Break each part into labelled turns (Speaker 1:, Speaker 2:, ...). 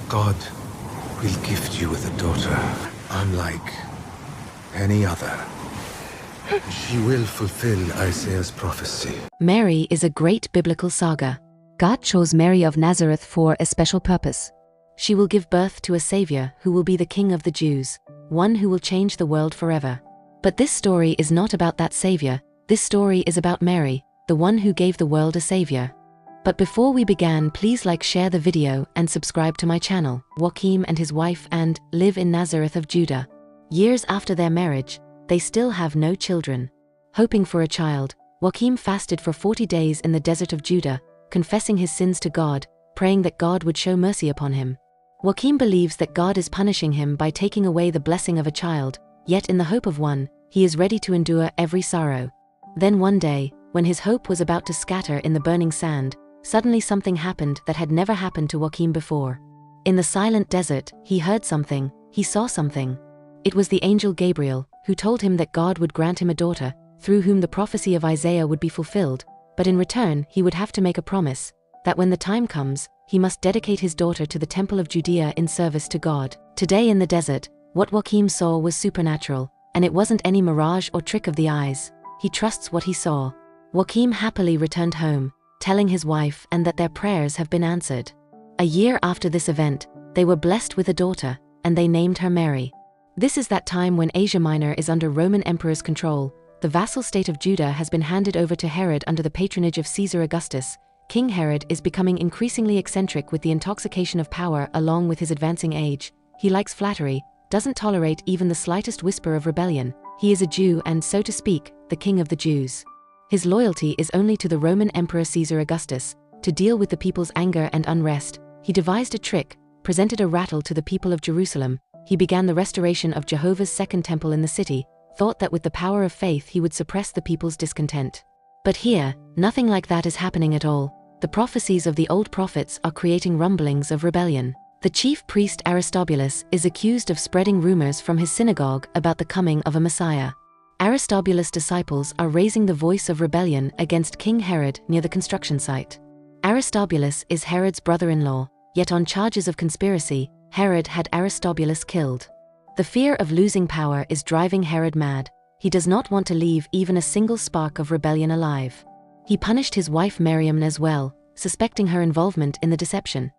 Speaker 1: God will gift you with a daughter, unlike any other. She will fulfill Isaiah's prophecy.
Speaker 2: Mary is a great biblical saga. God chose Mary of Nazareth for a special purpose. She will give birth to a Savior who will be the King of the Jews, one who will change the world forever. But this story is not about that Savior. This story is about Mary, the one who gave the world a Savior. But before we begin, please share the video and subscribe to my channel. Joachim and his wife and live in Nazareth of Judah. Years after their marriage, they still have no children. Hoping for a child, Joachim fasted for 40 days in the desert of Judah, confessing his sins to God, praying that God would show mercy upon him. Joachim believes that God is punishing him by taking away the blessing of a child, yet in the hope of one, he is ready to endure every sorrow. Then one day, when his hope was about to scatter in the burning sand, suddenly something happened that had never happened to Joachim before. In the silent desert, he heard something, he saw something. It was the angel Gabriel, who told him that God would grant him a daughter, through whom the prophecy of Isaiah would be fulfilled, but in return he would have to make a promise, that when the time comes, he must dedicate his daughter to the temple of Judea in service to God. Today in the desert, what Joachim saw was supernatural, and it wasn't any mirage or trick of the eyes. He trusts what he saw. Joachim happily returned home, telling his wife and that their prayers have been answered. A year after this event, they were blessed with a daughter, and they named her Mary. This is that time when Asia Minor is under Roman emperor's control. The vassal state of Judah has been handed over to Herod under the patronage of Caesar Augustus. King Herod is becoming increasingly eccentric with the intoxication of power along with his advancing age. He likes flattery, doesn't tolerate even the slightest whisper of rebellion. He is a Jew and, so to speak, the king of the Jews. His loyalty is only to the Roman Emperor Caesar Augustus. To deal with the people's anger and unrest, he devised a trick, presented a rattle to the people of Jerusalem. He began the restoration of Jehovah's second temple in the city, thought that with the power of faith he would suppress the people's discontent. But here, nothing like that is happening at all. The prophecies of the old prophets are creating rumblings of rebellion. The chief priest Aristobulus is accused of spreading rumors from his synagogue about the coming of a Messiah. Aristobulus' disciples are raising the voice of rebellion against King Herod near the construction site. Aristobulus is Herod's brother-in-law, yet on charges of conspiracy, Herod had Aristobulus killed. The fear of losing power is driving Herod mad. He does not want to leave even a single spark of rebellion alive. He punished his wife Miriam as well, suspecting her involvement in the deception.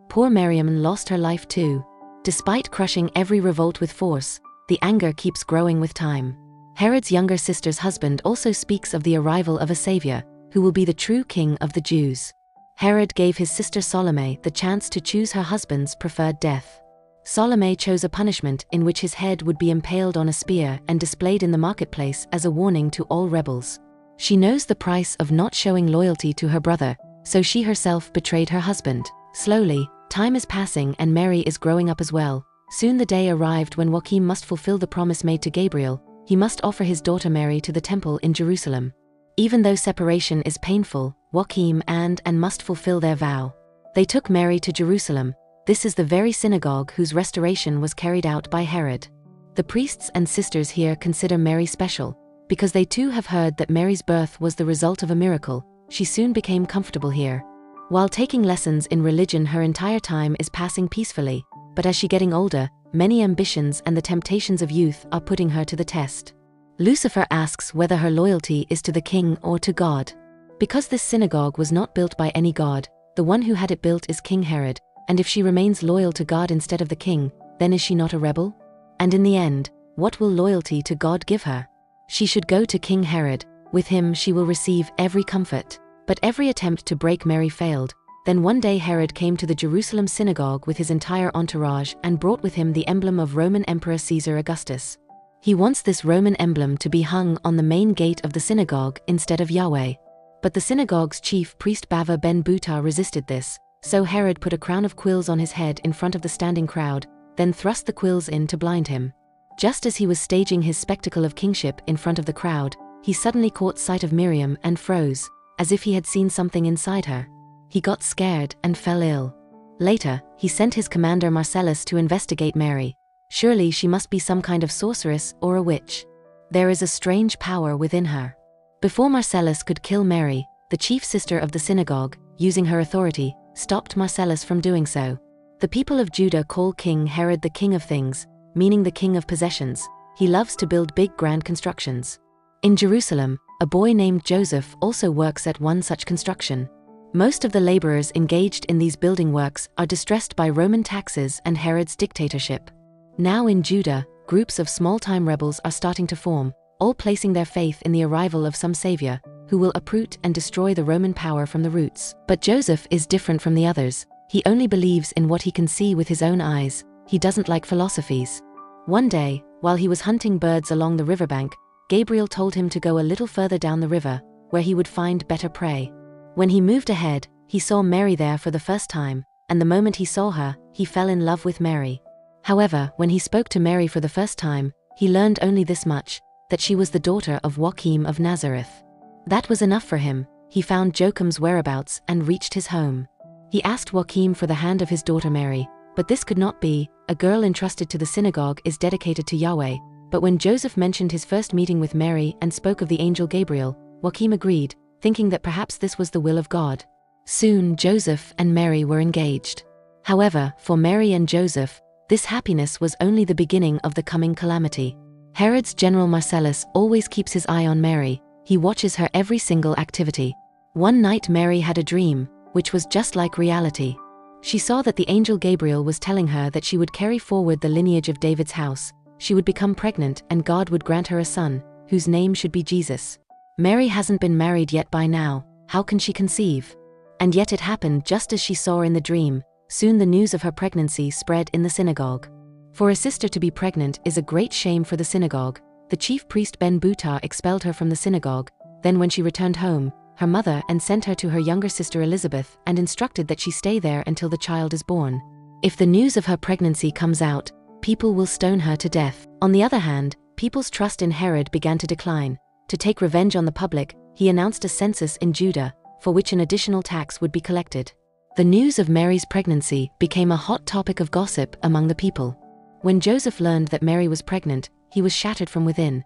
Speaker 2: Poor Miriam lost her life too. Despite crushing every revolt with force, the anger keeps growing with time. Herod's younger sister's husband also speaks of the arrival of a savior, who will be the true king of the Jews. Herod gave his sister Salome the chance to choose her husband's preferred death. Salome chose a punishment in which his head would be impaled on a spear and displayed in the marketplace as a warning to all rebels. She knows the price of not showing loyalty to her brother, so she herself betrayed her husband. Slowly, time is passing and Mary is growing up as well. Soon the day arrived when Joachim must fulfill the promise made to Gabriel. He must offer his daughter Mary to the temple in Jerusalem. Even though separation is painful, Joachim and must fulfill their vow. They took Mary to Jerusalem. This is the very synagogue whose restoration was carried out by Herod. The priests and sisters here consider Mary special, because they too have heard that Mary's birth was the result of a miracle. She soon became comfortable here. While taking lessons in religion, her entire time is passing peacefully, but as she getting older, many ambitions and the temptations of youth are putting her to the test. Lucifer asks whether her loyalty is to the king or to God. Because this synagogue was not built by any god, the one who had it built is King Herod, and if she remains loyal to God instead of the king, then is she not a rebel? And in the end, what will loyalty to God give her? She should go to King Herod. With him she will receive every comfort. But every attempt to break Mary failed. Then one day Herod came to the Jerusalem synagogue with his entire entourage and brought with him the emblem of Roman Emperor Caesar Augustus. He wants this Roman emblem to be hung on the main gate of the synagogue instead of Yahweh. But the synagogue's chief priest Bava ben Buta resisted this, so Herod put a crown of quills on his head in front of the standing crowd, then thrust the quills in to blind him. Just as he was staging his spectacle of kingship in front of the crowd, he suddenly caught sight of Miriam and froze, as if he had seen something inside her. He got scared and fell ill. Later, he sent his commander Marcellus to investigate Mary. Surely she must be some kind of sorceress or a witch. There is a strange power within her. Before Marcellus could kill Mary, the chief sister of the synagogue, using her authority, stopped Marcellus from doing so. The people of Judah call King Herod the king of things, meaning the king of possessions. He loves to build big grand constructions. In Jerusalem, a boy named Joseph also works at one such construction. Most of the laborers engaged in these building works are distressed by Roman taxes and Herod's dictatorship. Now in Judah, groups of small-time rebels are starting to form, all placing their faith in the arrival of some savior, who will uproot and destroy the Roman power from the roots. But Joseph is different from the others. He only believes in what he can see with his own eyes. He doesn't like philosophies. One day, while he was hunting birds along the riverbank, Gabriel told him to go a little further down the river, where he would find better prey. When he moved ahead, he saw Mary there for the first time, and the moment he saw her, he fell in love with Mary. However, when he spoke to Mary for the first time, he learned only this much, that she was the daughter of Joachim of Nazareth. That was enough for him. He found Joachim's whereabouts and reached his home. He asked Joachim for the hand of his daughter Mary, but this could not be. A girl entrusted to the synagogue is dedicated to Yahweh. But when Joseph mentioned his first meeting with Mary and spoke of the angel Gabriel, Joachim agreed, thinking that perhaps this was the will of God. Soon Joseph and Mary were engaged. However, for Mary and Joseph, this happiness was only the beginning of the coming calamity. Herod's general Marcellus always keeps his eye on Mary. He watches her every single activity. One night Mary had a dream, which was just like reality. She saw that the angel Gabriel was telling her that she would carry forward the lineage of David's house. She would become pregnant and God would grant her a son, whose name should be Jesus. Mary hasn't been married yet by now. How can she conceive? And yet it happened just as she saw in the dream. Soon the news of her pregnancy spread in the synagogue. For a sister to be pregnant is a great shame for the synagogue. The chief priest Ben Butar expelled her from the synagogue. Then when she returned home, her mother and sent her to her younger sister Elizabeth and instructed that she stay there until the child is born. If the news of her pregnancy comes out, people will stone her to death. On the other hand, people's trust in Herod began to decline. To take revenge on the public, he announced a census in Judah, for which an additional tax would be collected. The news of Mary's pregnancy became a hot topic of gossip among the people. When Joseph learned that Mary was pregnant, he was shattered from within.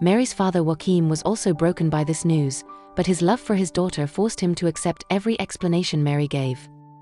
Speaker 2: Mary's father Joachim was also broken by this news, but his love for his daughter forced him to accept every explanation Mary gave.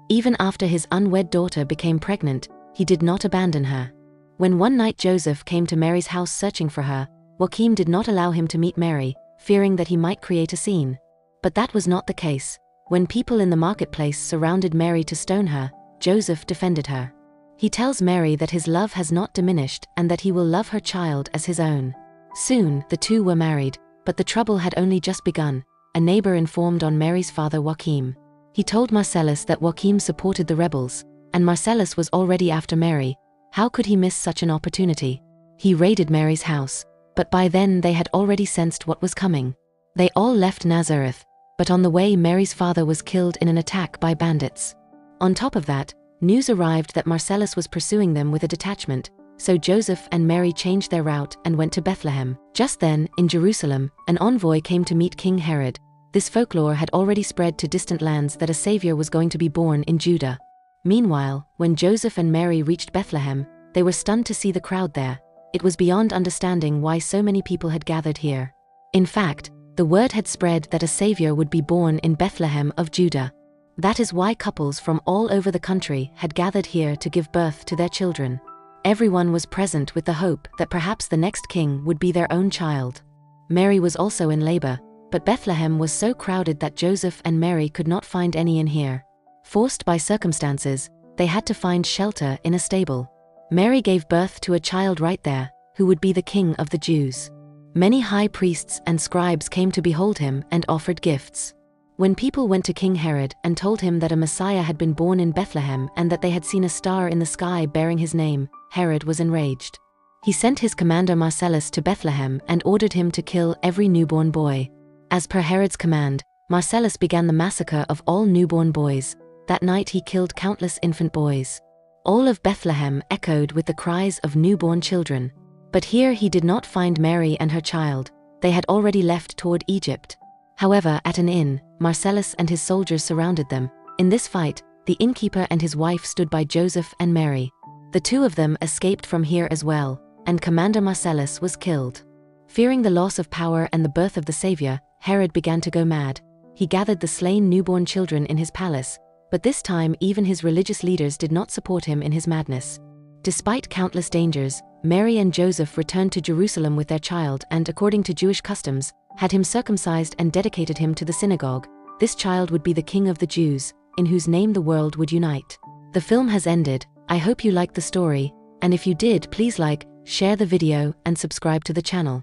Speaker 2: Even after his unwed daughter became pregnant, he did not abandon her. When one night Joseph came to Mary's house searching for her, Joachim did not allow him to meet Mary, fearing that he might create a scene. But that was not the case. When people in the marketplace surrounded Mary to stone her, Joseph defended her. He tells Mary that his love has not diminished and that he will love her child as his own. Soon, the two were married, but the trouble had only just begun. A neighbor informed on Mary's father Joachim. He told Marcellus that Joachim supported the rebels, and Marcellus was already after Mary. How could he miss such an opportunity? He raided Mary's house, but by then they had already sensed what was coming. They all left Nazareth, but on the way Mary's father was killed in an attack by bandits. On top of that, news arrived that Marcellus was pursuing them with a detachment, so Joseph and Mary changed their route and went to Bethlehem. Just then, in Jerusalem, an envoy came to meet King Herod. This folklore had already spread to distant lands that a savior was going to be born in Judah. Meanwhile, when Joseph and Mary reached Bethlehem, they were stunned to see the crowd there. It was beyond understanding why so many people had gathered here. In fact, the word had spread that a savior would be born in Bethlehem of Judah. That is why couples from all over the country had gathered here to give birth to their children. Everyone was present with the hope that perhaps the next king would be their own child. Mary was also in labor, but Bethlehem was so crowded that Joseph and Mary could not find any in here. Forced by circumstances, they had to find shelter in a stable. Mary gave birth to a child right there, who would be the king of the Jews. Many high priests and scribes came to behold him and offered gifts. When people went to King Herod and told him that a Messiah had been born in Bethlehem and that they had seen a star in the sky bearing his name, Herod was enraged. He sent his commander Marcellus to Bethlehem and ordered him to kill every newborn boy. As per Herod's command, Marcellus began the massacre of all newborn boys. That night he killed countless infant boys. All of Bethlehem echoed with the cries of newborn children. But here he did not find Mary and her child. They had already left toward Egypt. However, at an inn, Marcellus and his soldiers surrounded them. In this fight, the innkeeper and his wife stood by Joseph and Mary. The two of them escaped from here as well, and Commander Marcellus was killed. Fearing the loss of power and the birth of the Savior, Herod began to go mad. He gathered the slain newborn children in his palace, But this time even his religious leaders did not support him in his madness. Despite countless dangers, Mary and Joseph returned to Jerusalem with their child and, according to Jewish customs, had him circumcised and dedicated him to the synagogue. This child would be the King of the Jews, in whose name the world would unite. The film has ended. I hope you liked the story, and if you did, please like, share the video, and subscribe to the channel.